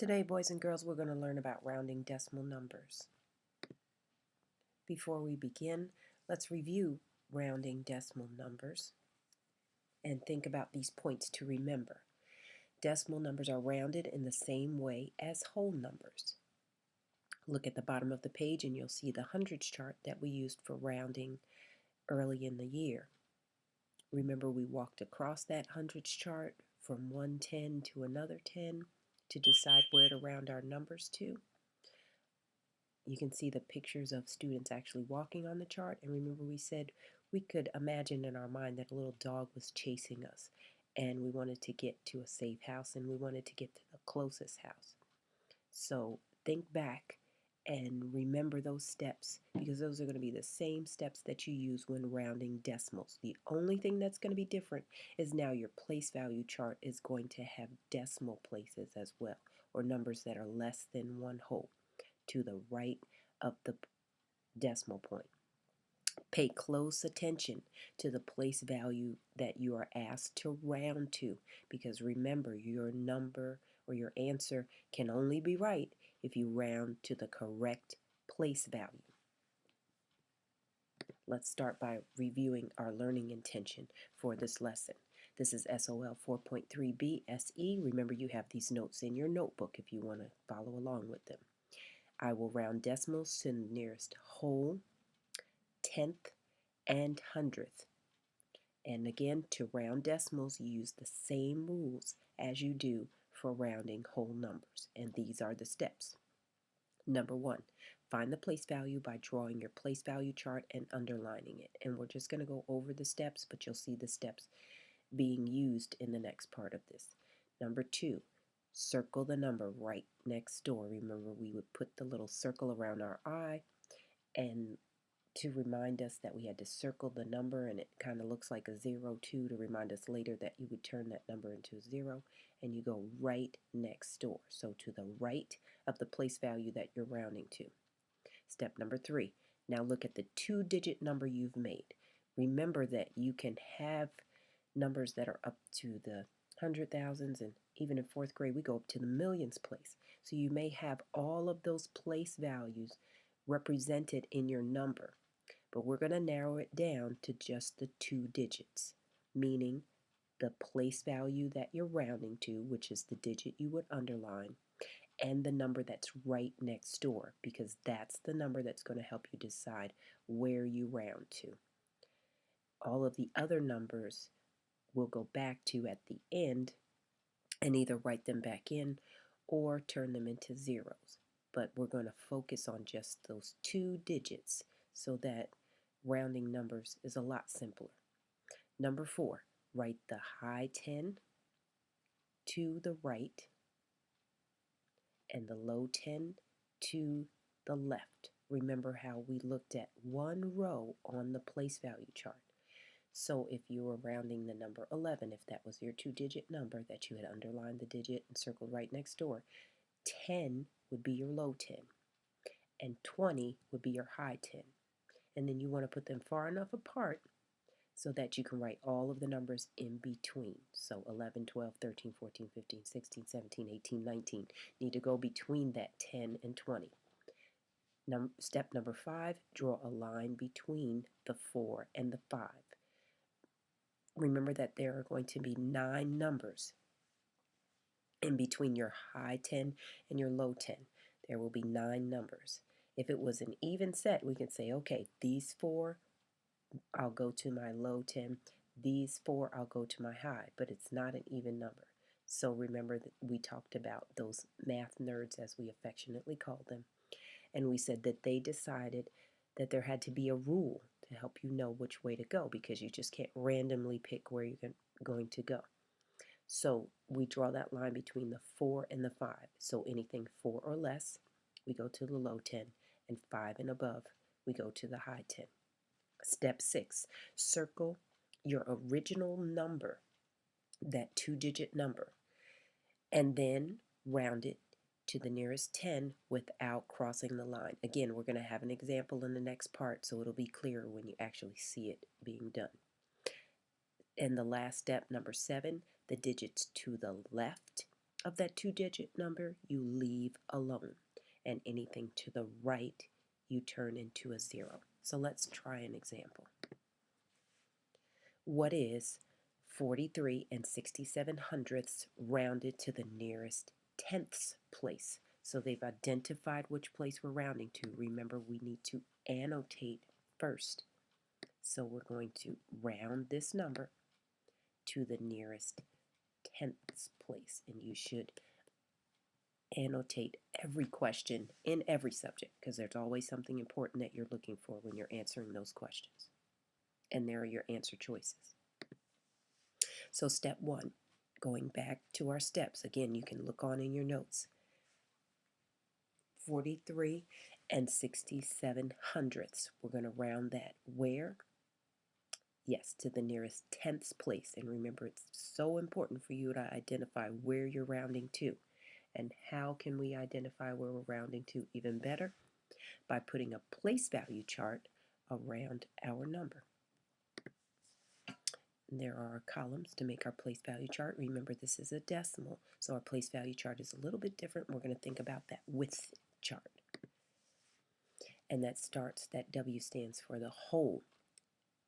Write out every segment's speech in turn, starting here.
Today, boys and girls, we're going to learn about rounding decimal numbers. Before we begin, let's review rounding decimal numbers and think about these points to remember. Decimal numbers are rounded in the same way as whole numbers. Look at the bottom of the page and you'll see the hundreds chart that we used for rounding early in the year. Remember, we walked across that hundreds chart from one 10 to another 10 to decide where to round our numbers to. You can see the pictures of students actually walking on the chart. And remember, we said we could imagine in our mind that a little dog was chasing us and we wanted to get to a safe house and we wanted to get to the closest house. So think back and remember those steps, because those are going to be the same steps that you use when rounding decimals. The only thing that's going to be different is now your place value chart is going to have decimal places as well, or numbers that are less than one whole to the right of the decimal point. Pay close attention to the place value that you are asked to round to, because remember, your number or your answer can only be right if you round to the correct place value. Let's start by reviewing our learning intention for this lesson. This is SOL 4.3b SE. Remember, you have these notes in your notebook if you want to follow along with them. I will round decimals to the nearest whole, tenth, and hundredth. And again, to round decimals, you use the same rules as you do for rounding whole numbers. And these are the steps. Number one, find the place value by drawing your place value chart and underlining it. And we're just going to go over the steps, but you'll see the steps being used in the next part of this. Number two, circle the number right next door. Remember, we would put the little circle around our eye and to remind us that we had to circle the number, and it kind of looks like a 0 too, to remind us later that you would turn that number into a 0, and you go right next door, so to the right of the place value that you're rounding to. Step number 3, now look at the 2-digit number you've made. Remember that you can have numbers that are up to the hundred thousands, and even in 4th grade we go up to the millions place. So you may have all of those place values represented in your number, but we're going to narrow it down to just the 2 digits, meaning the place value that you're rounding to, which is the digit you would underline, and the number that's right next door, because that's the number that's going to help you decide where you round to. All of the other numbers we'll go back to at the end and either write them back in or turn them into zeros. But we're going to focus on just those 2 digits so that rounding numbers is a lot simpler. Number 4, write the high 10 to the right and the low 10 to the left. Remember how we looked at one row on the place value chart. So if you were rounding the number 11, if that was your 2-digit number that you had underlined the digit and circled right next door, 10 would be your low 10 and 20 would be your high 10. And then you want to put them far enough apart so that you can write all of the numbers in between. So 11, 12, 13, 14, 15, 16, 17, 18, 19 need to go between that 10 and 20. Step number 5, draw a line between the 4 and the 5. Remember that there are going to be 9 numbers in between your high 10 and your low 10. There will be 9 numbers. If it was an even set, we can say, okay, these 4, I'll go to my low 10. These 4, I'll go to my high. But it's not an even number. So remember that we talked about those math nerds, as we affectionately call them. And we said that they decided that there had to be a rule to help you know which way to go, because you just can't randomly pick where you're going to go. So we draw that line between the 4 and the 5. So anything 4 or less, we go to the low 10, and 5 and above, we go to the high 10. Step 6, circle your original number, that 2-digit number, and then round it to the nearest 10 without crossing the line. Again, we're going to have an example in the next part, so it'll be clearer when you actually see it being done. And the last step, number 7, the digits to the left of that 2-digit number you leave alone, and anything to the right you turn into a 0. So let's try an example. What is 43 and 67 hundredths rounded to the nearest tenths place? So they've identified which place we're rounding to. Remember, we need to annotate first. So we're going to round this number to the nearest tenths place, and you should annotate every question in every subject, because there's always something important that you're looking for when you're answering those questions. And there are your answer choices. So step 1, going back to our steps, again, you can look on in your notes. 43 and 67 hundredths. We're going to round that where? Yes, to the nearest tenths place. And remember, it's so important for you to identify where you're rounding to. And how can we identify where we're rounding to even better? By putting a place value chart around our number. And there are columns to make our place value chart. Remember, this is a decimal, so our place value chart is a little bit different. We're going to think about that width chart. And that W stands for the whole,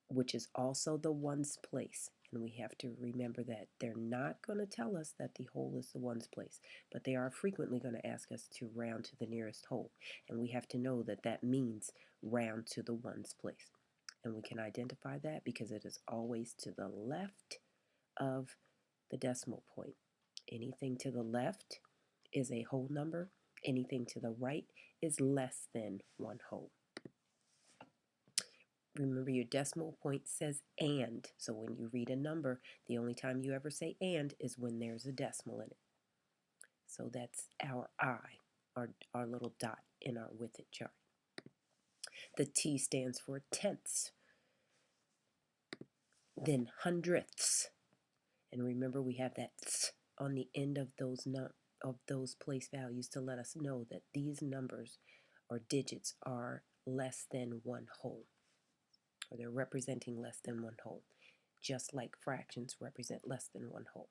which is also the ones place. And we have to remember that they're not going to tell us that the whole is the ones place, but they are frequently going to ask us to round to the nearest whole. And we have to know that that means round to the ones place. And we can identify that because it is always to the left of the decimal point. Anything to the left is a whole number. Anything to the right is less than one whole. Remember, your decimal point says and. So when you read a number, the only time you ever say and is when there's a decimal in it. So that's our I, our little dot in our with it chart. The T stands for tenths. Then hundredths. And remember, we have that th on the end of those place values to let us know that these numbers or digits are less than one whole, or they're representing less than one whole, just like fractions represent less than one whole.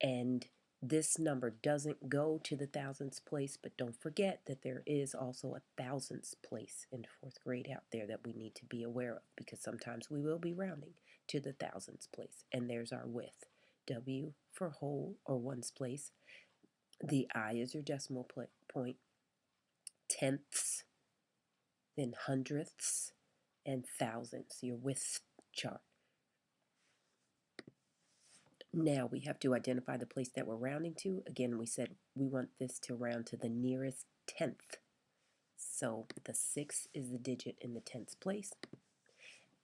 And this number doesn't go to the thousandths place, but don't forget that there is also a thousandths place in 4th grade out there that we need to be aware of, because sometimes we will be rounding to the thousandths place. And there's our width. W for whole or ones place. The I is your decimal point. Tenths, then hundredths, and thousandths, your width chart. Now we have to identify the place that we're rounding to. Again, we said we want this to round to the nearest tenth. So the 6 is the digit in the tenths place.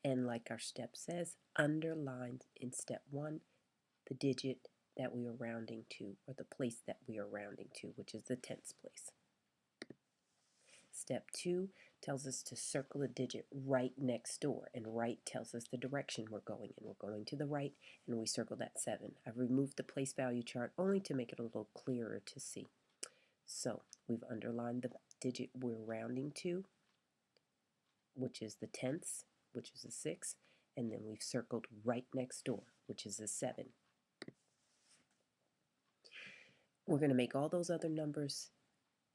And like our step says, underline in step 1 the digit that we are rounding to, or the place that we are rounding to, which is the tenths place. Step 2 tells us to circle a digit right next door, and right tells us the direction we're going in. We're going to the right, and we circle that 7. I've removed the place value chart only to make it a little clearer to see. So we've underlined the digit we're rounding to, which is the tenths, which is a 6, and then we've circled right next door, which is a 7. We're going to make all those other numbers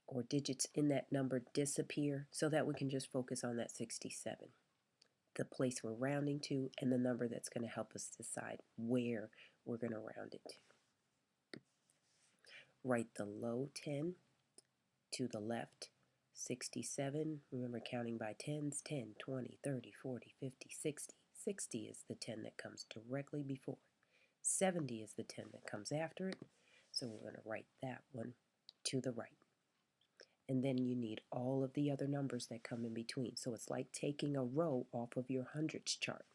or digits in that number disappear so that we can just focus on that 67, the place we're rounding to, and the number that's going to help us decide where we're going to round it to. Write the low 10 to the left. 67, remember counting by tens, 10, 20, 30, 40, 50, 60. 60 is the 10 that comes directly before. 70 is the 10 that comes after it. So we're going to write that one to the right. And then you need all of the other numbers that come in between. So it's like taking a row off of your hundreds chart.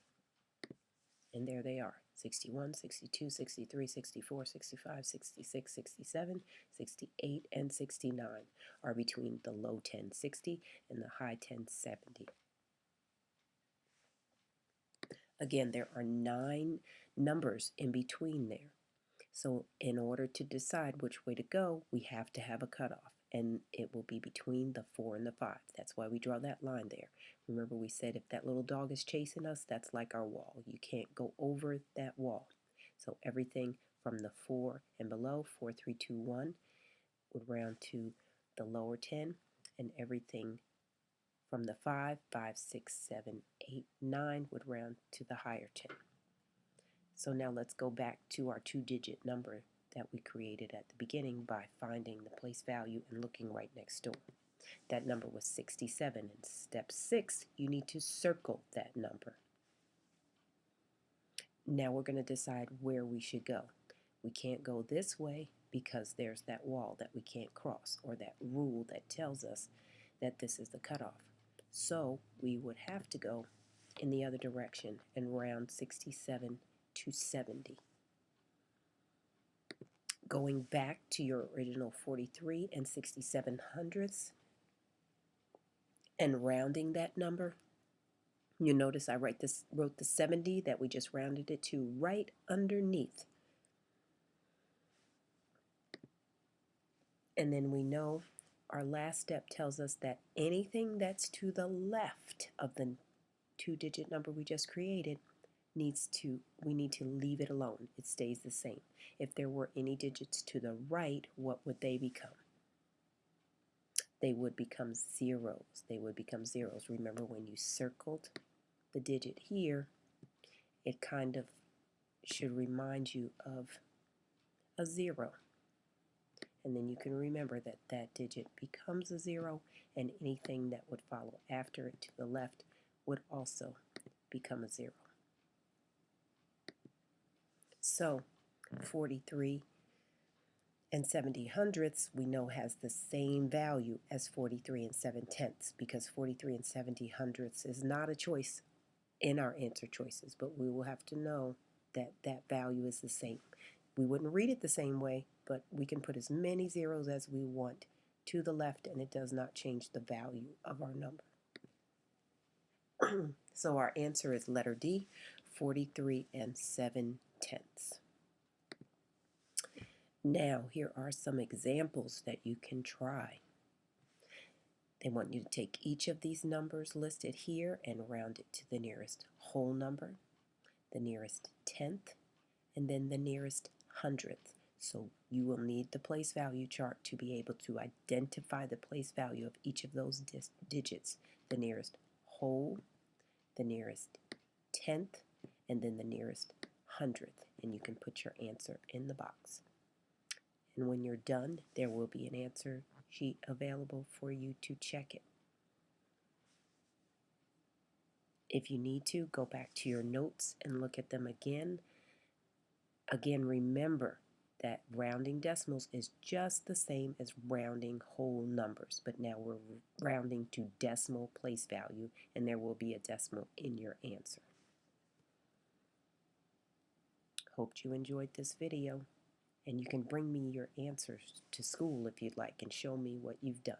And there they are. 61, 62, 63, 64, 65, 66, 67, 68, and 69 are between the low 10, 60, and the high 10, 70. Again, there are 9 numbers in between there. So in order to decide which way to go, we have to have a cutoff, and it will be between the 4 and the 5. That's why we draw that line there. Remember, we said if that little dog is chasing us, that's like our wall. You can't go over that wall. So everything from the 4 and below, 4, 3, 2, 1, would round to the lower 10, and everything from the 5, 5, 6, 7, 8, 9 would round to the higher 10. So now let's go back to our two-digit number that we created at the beginning by finding the place value and looking right next door. That number was 67. In step 6, you need to circle that number. Now we're going to decide where we should go. We can't go this way because there's that wall that we can't cross, or that rule that tells us that this is the cutoff. So we would have to go in the other direction and round 67 to 70. Going back to your original 43 and 67 hundredths and rounding that number, you notice I wrote the 70 that we just rounded it to right underneath. And then we know our last step tells us that anything that's to the left of the two-digit number we just created we need to leave it alone. It stays the same. If there were any digits to the right, what would they become? They would become zeros. They would become zeros. Remember, when you circled the digit here, it kind of should remind you of a 0. And then you can remember that that digit becomes a 0, and anything that would follow after it to the left would also become a 0. So 43 and 70 hundredths we know has the same value as 43 and 7 tenths, because 43 and 70 hundredths is not a choice in our answer choices, but we will have to know that that value is the same. We wouldn't read it the same way, but we can put as many zeros as we want to the left, and it does not change the value of our number. So our answer is letter D, 43 and 7 tenths. Now, here are some examples that you can try. They want you to take each of these numbers listed here and round it to the nearest whole number, the nearest tenth, and then the nearest hundredth. So you will need the place value chart to be able to identify the place value of each of those digits, the nearest whole, the nearest tenth, and then the nearest hundredth. And you can put your answer in the box. And when you're done, there will be an answer sheet available for you to check it. If you need to, go back to your notes and look at them again. Again, remember that rounding decimals is just the same as rounding whole numbers, but now we're rounding to decimal place value, and there will be a decimal in your answer. Hope you enjoyed this video, and you can bring me your answers to school if you'd like and show me what you've done.